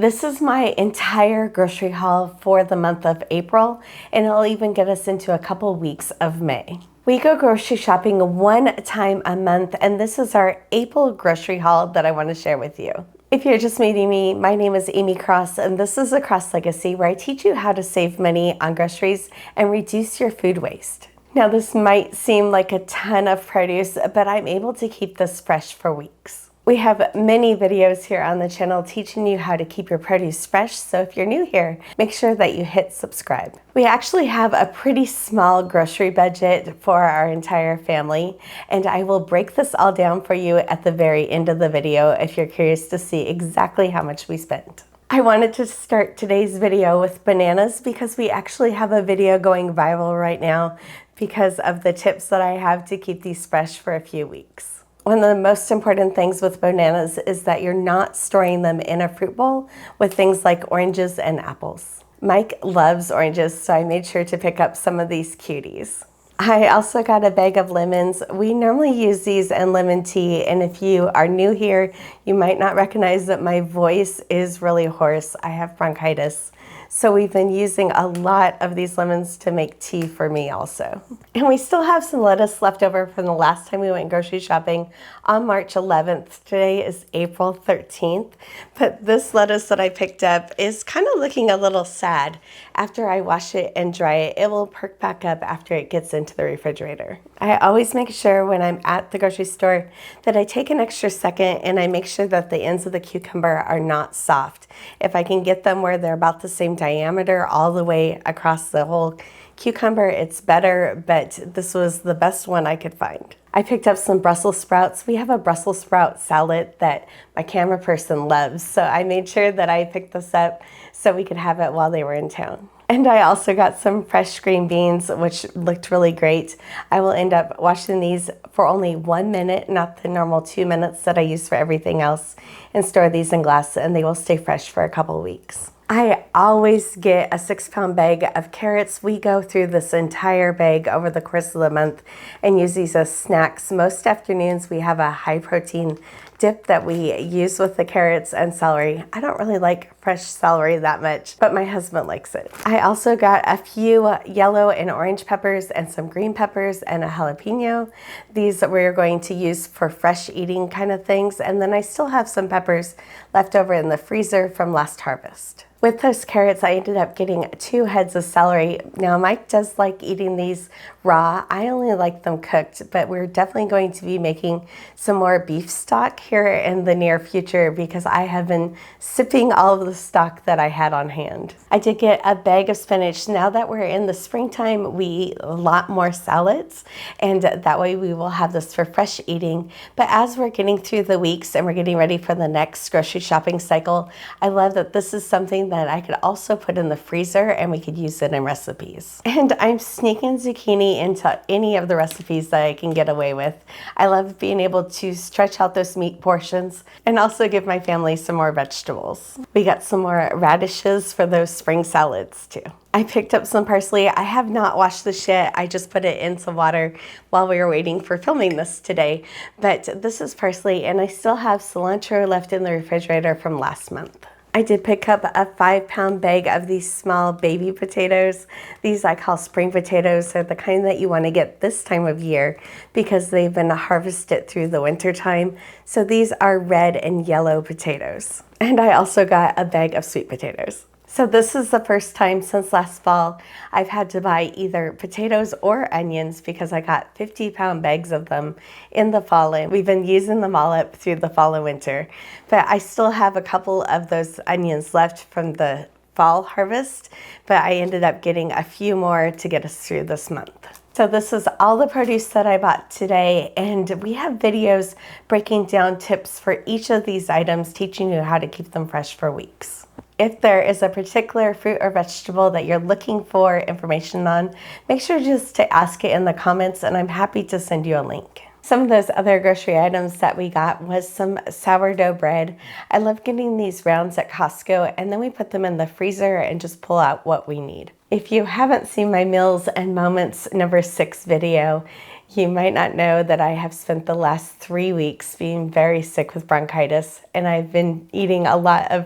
This is my entire grocery haul for the month of April, and it'll even get us into a couple weeks of May. We go grocery shopping one time a month, and this is our April grocery haul that I want to share with you. If you're just meeting me, my name is Amy Cross, and this is 𝐋𝐈𝐍𝐿𝐒, where I teach you how to save money on groceries and reduce your food waste. Now, this might seem like a ton of produce, but I'm able to keep this fresh for weeks. We have many videos here on the channel teaching you how to keep your produce fresh, so if you're new here, make sure that you hit subscribe. We actually have a pretty small grocery budget for our entire family, and I will break this all down for you at the very end of the video if you're curious to see exactly how much we spent. I wanted to start today's video with bananas because we actually have a video going viral right now because of the tips that I have to keep these fresh for a few weeks. One of the most important things with bananas is that you're not storing them in a fruit bowl with things like oranges and apples. Mike loves oranges, so I made sure to pick up some of these cuties. I also got a bag of lemons. We normally use these in lemon tea, and if you are new here, you might not recognize that my voice is really hoarse. I have bronchitis. So we've been using a lot of these lemons to make tea for me also. And we still have some lettuce left over from the last time we went grocery shopping on March 11th. Today is April 13th. But this lettuce that I picked up is kind of looking a little sad. After I wash it and dry it, it will perk back up after it gets into the refrigerator. I always make sure when I'm at the grocery store that I take an extra second and I make sure that the ends of the cucumber are not soft. If I can get them where they're about the same diameter all the way across the whole cucumber, it's better, but this was the best one I could find. I picked up some Brussels sprouts. We have a Brussels sprout salad that my camera person loves, so I made sure that I picked this up so we could have it while they were in town. And I also got some fresh green beans, which looked really great. I will end up washing these for only 1 minute, not the normal 2 minutes that I use for everything else, and store these in glass, and they will stay fresh for a couple weeks. I always get a 6-pound bag of carrots. We go through this entire bag over the course of the month and use these as snacks. Most afternoons we have a high protein dip that we use with the carrots and celery. I don't really like fresh celery that much, but my husband likes it. I also got a few yellow and orange peppers and some green peppers and a jalapeno. These we're going to use for fresh eating kind of things. And then I still have some peppers left over in the freezer from last harvest. With those carrots, I ended up getting 2 heads of celery. Now, Mike does like eating these raw. I only like them cooked, but we're definitely going to be making some more beef stock here in the near future because I have been sipping all of the stock that I had on hand. I did get a bag of spinach. Now that we're in the springtime, we eat a lot more salads, and that way we will have this for fresh eating. But as we're getting through the weeks and we're getting ready for the next grocery shopping cycle, I love that this is something that I could also put in the freezer and we could use it in recipes. And I'm sneaking zucchini into any of the recipes that I can get away with. I love being able to stretch out those meat portions and also give my family some more vegetables. We got some more radishes for those spring salads too. I picked up some parsley. I have not washed this yet. I just put it in some water while we were waiting for filming this today. But this is parsley, and I still have cilantro left in the refrigerator from last month. I did pick up a 5-pound bag of these small baby potatoes. These I call spring potatoes. They're the kind that you want to get this time of year because they've been harvested through the winter time. So these are red and yellow potatoes. And I also got a bag of sweet potatoes. So this is the first time since last fall I've had to buy either potatoes or onions because I got 50-pound bags of them in the fall, and we've been using them all up through the fall and winter. But I still have a couple of those onions left from the fall harvest, but I ended up getting a few more to get us through this month. So this is all the produce that I bought today, and we have videos breaking down tips for each of these items, teaching you how to keep them fresh for weeks. If there is a particular fruit or vegetable that you're looking for information on, make sure just to ask it in the comments and I'm happy to send you a link. Some of those other grocery items that we got was some sourdough bread. I love getting these rounds at Costco, and then we put them in the freezer and just pull out what we need. If you haven't seen my Meals and Moments number 6 video, you might not know that I have spent the last 3 weeks being very sick with bronchitis, and I've been eating a lot of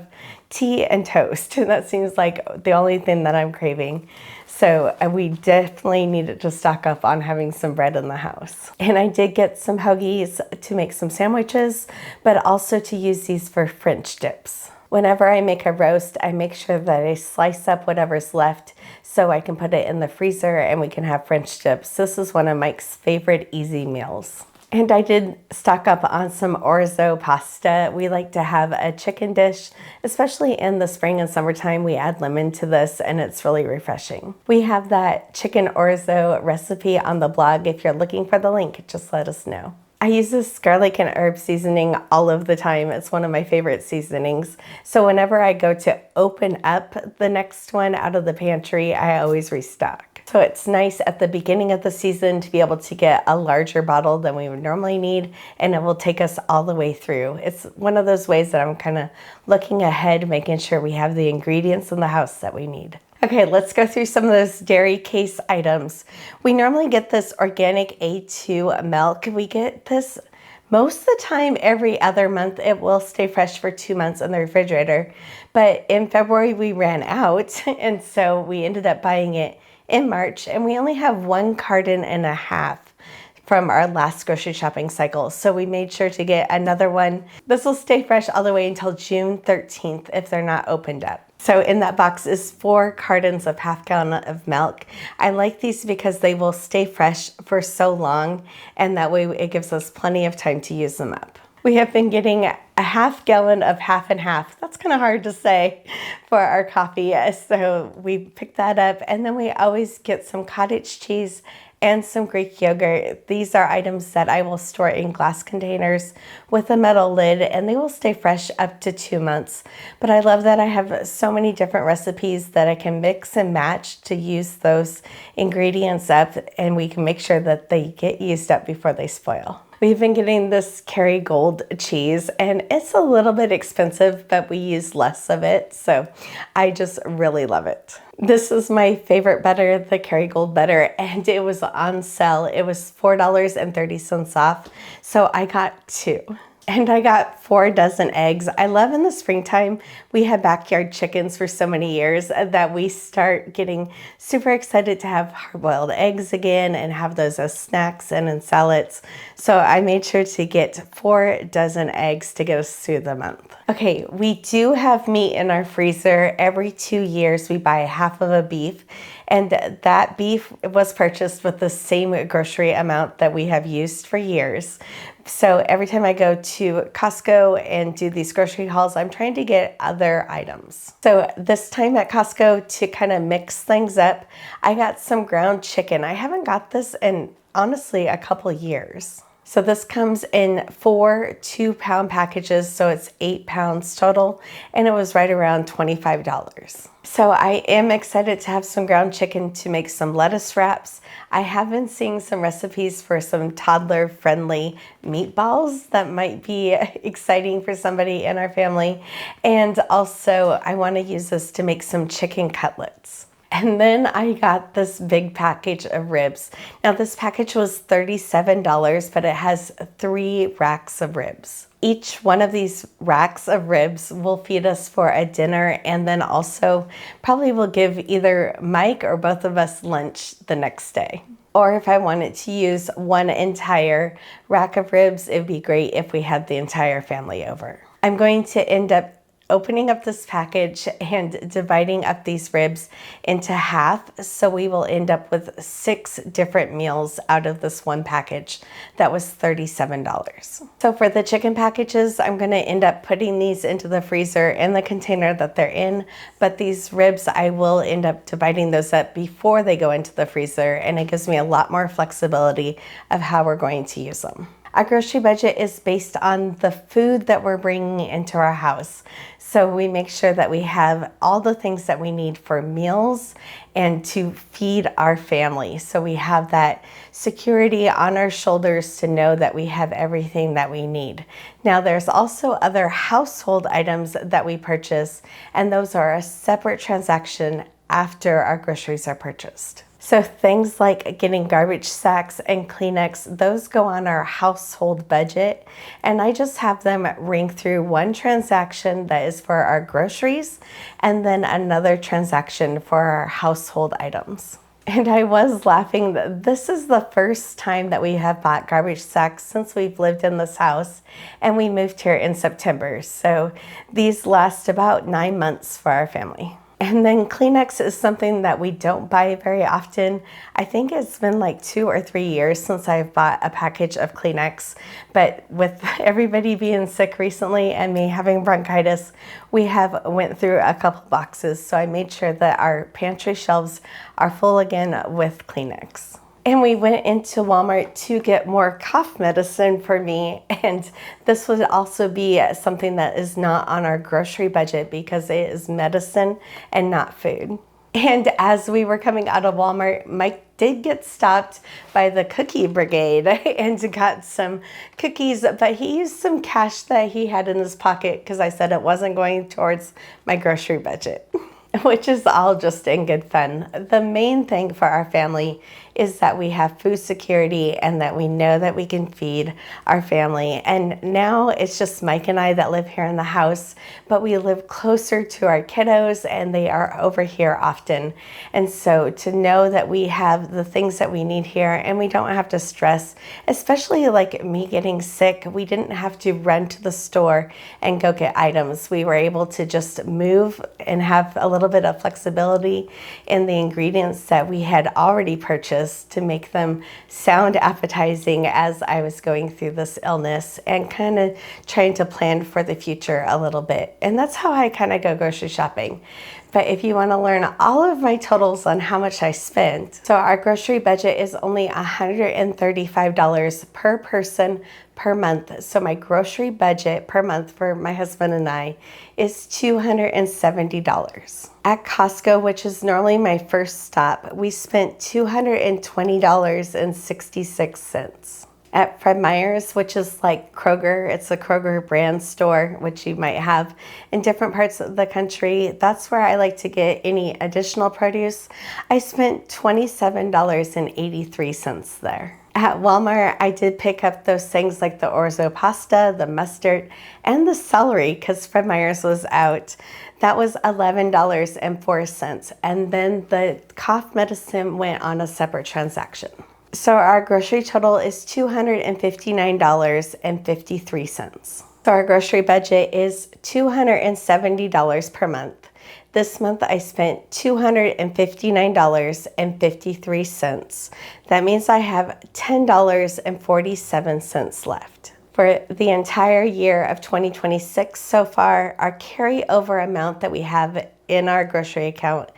tea and toast. And that seems like the only thing that I'm craving. So we definitely needed to stock up on having some bread in the house. And I did get some hoagies to make some sandwiches, but also to use these for French dips. Whenever I make a roast, I make sure that I slice up whatever's left so I can put it in the freezer and we can have French dips. This is one of Mike's favorite easy meals. And I did stock up on some 𝐅𝐻𝐒 pasta. We like to have a chicken dish, especially in the spring and summertime. We add lemon to this and it's really refreshing. We have that chicken 𝐅𝐻𝐒 recipe on the blog. If you're looking for the link, just let us know. I use this garlic and herb seasoning all of the time. It's one of my favorite seasonings. So whenever I go to open up the next one out of the pantry, I always restock. So it's nice at the beginning of the season to be able to get a larger bottle than we would normally need, and it will take us all the way through. It's one of those ways that I'm kind of looking ahead, making sure we have the ingredients in the house that we need. Okay, let's go through some of those dairy case items. We normally get this organic A2 milk. We get this most of the time every other month. It will stay fresh for 2 months in the refrigerator. But in February we ran out, and so we ended up buying it in March, and we only have 1.5 cartons from our last grocery shopping cycle. So we made sure to get another one. This will stay fresh all the way until June 13th if they're not opened up. So in that box is 4 cartons of 1/2 gallon of milk. I like these because they will stay fresh for so long, and that way it gives us plenty of time to use them up. We have been getting a 1/2 gallon of 1/2 and 1/2. That's kind of hard to say for our coffee. So we picked that up, and then we always get some cottage cheese and some Greek yogurt. These are items that I will store in glass containers with a metal lid, and they will stay fresh up to 2 months. But I love that I have so many different recipes that I can mix and match to use those ingredients up, and we can make sure that they get used up before they spoil. We've been getting this Kerrygold cheese, and it's a little bit expensive, but we use less of it, so I just really love it. This is my favorite butter, the Kerrygold butter, and it was on sale. It was $4.30 off, so I got 2. And I got 4 dozen eggs. I love in the springtime, we had backyard chickens for so many years that we start getting super excited to have hard-boiled eggs again and have those as snacks and in salads. So I made sure to get 4 dozen eggs to get us through the month. Okay, we do have meat in our freezer. Every 2 years, we buy 1/2 of a beef. And that beef was purchased with the same grocery amount that we have used for years. So every time I go to Costco and do these grocery hauls, I'm trying to get other items. So this time at Costco, to kind of mix things up, I got some ground chicken. I haven't got this in honestly a couple years. So this comes in 4 2-pound packages, so it's 8 pounds total, and it was right around $25. So I am excited to have some ground chicken to make some lettuce wraps. I have been seeing some recipes for some toddler-friendly meatballs that might be exciting for somebody in our family. And also, I want to use this to make some chicken cutlets. And then I got this big package of ribs. Now this package was $37, but it has 3 racks of ribs. Each one of these racks of ribs will feed us for a dinner, and then also probably will give either Mike or both of us lunch the next day. Or if I wanted to use one entire rack of ribs, it'd be great if we had the entire family over. I'm going to end up opening up this package and dividing up these ribs into half, so we will end up with 6 different meals out of this one package that was $37. So for the chicken packages, I'm going to end up putting these into the freezer in the container that they're in, but these ribs, I will end up dividing those up before they go into the freezer, and it gives me a lot more flexibility of how we're going to use them. Our grocery budget is based on the food that we're bringing into our house. So we make sure that we have all the things that we need for meals and to feed our family. So we have that security on our shoulders to know that we have everything that we need. Now there's also other household items that we purchase, and those are a separate transaction after our groceries are purchased. So things like getting garbage sacks and Kleenex, those go on our household budget. And I just have them ring through one transaction that is for our groceries and then another transaction for our household items. And I was laughing that this is the first time that we have bought garbage sacks since we've lived in this house, and we moved here in September. So these last about 9 months for our family. And then Kleenex is something that we don't buy very often. I think it's been like 2 or 3 years since I've bought a package of Kleenex. But with everybody being sick recently and me having bronchitis, we have went through a couple boxes. So I made sure that our pantry shelves are full again with Kleenex. And we went into Walmart to get more cough medicine for me. And this would also be something that is not on our grocery budget because it is medicine and not food. And as we were coming out of Walmart, Mike did get stopped by the cookie brigade and got some cookies, but he used some cash that he had in his pocket because I said it wasn't going towards my grocery budget. Which is all just in good fun. The main thing for our family is that we have food security and that we know that we can feed our family. And now it's just Mike and I that live here in the house, but we live closer to our kiddos and they are over here often. And so to know that we have the things that we need here and we don't have to stress, especially like me getting sick, we didn't have to run to the store and go get items. We were able to just move and have a little bit of flexibility in the ingredients that we had already purchased to make them sound appetizing as I was going through this illness and kind of trying to plan for the future a little bit. And that's how I kind of go grocery shopping. But if you want to learn all of my totals on how much I spent, so our grocery budget is only $135 per person per month. So my grocery budget per month for my husband and I is $270. At Costco, which is normally my first stop, we spent $220.66. At Fred Meyer's, which is like Kroger, it's a Kroger brand store, which you might have in different parts of the country. That's where I like to get any additional produce. I spent $27.83 there. At Walmart, I did pick up those things like the orzo pasta, the mustard, and the celery because Fred Meyer's was out. That was $11.04. And then the cough medicine went on a separate transaction. So our grocery total is $259.53. So our grocery budget is $270 per month. This month I spent $259.53. That means I have $10.47 left. For the entire year of 2026 so far, our carryover amount that we have in our grocery account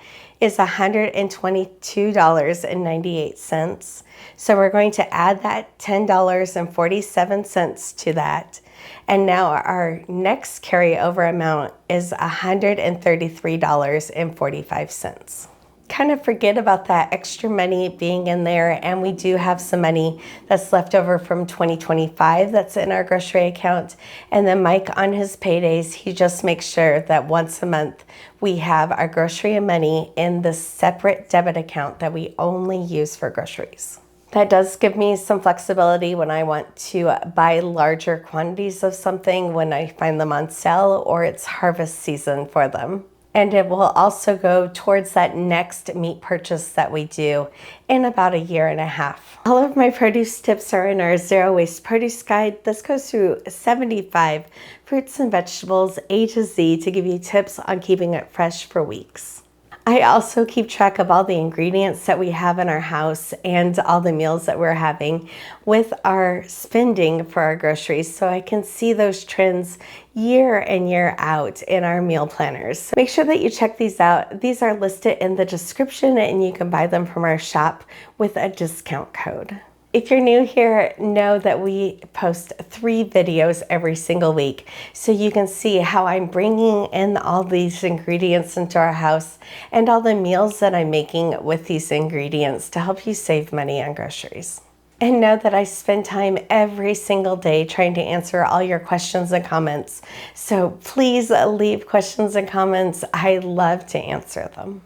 is $122.98. So we're going to add that $10.47 to that. And now our next carryover amount is $133.45. Kind of forget about that extra money being in there, and we do have some money that's left over from 2025 that's in our grocery account. And then Mike, on his paydays, he just makes sure that once a month we have our grocery and money in this separate debit account that we only use for groceries. That does give me some flexibility when I want to buy larger quantities of something when I find them on sale or it's harvest season for them. And it will also go towards that next meat purchase that we do in about 1.5 years. All of my produce tips are in our Zero Waste Produce Guide. This goes through 75 fruits and vegetables A to Z to give you tips on keeping it fresh for weeks. I also keep track of all the ingredients that we have in our house and all the meals that we're having with our spending for our groceries, so I can see those trends year in, year out in our meal planners. Make sure that you check these out. These are listed in the description and you can buy them from our shop with a discount code. If you're new here, know that we post 3 videos every single week, so you can see how I'm bringing in all these ingredients into our house and all the meals that I'm making with these ingredients to help you save money on groceries. And know that I spend time every single day trying to answer all your questions and comments. So please leave questions and comments. I love to answer them.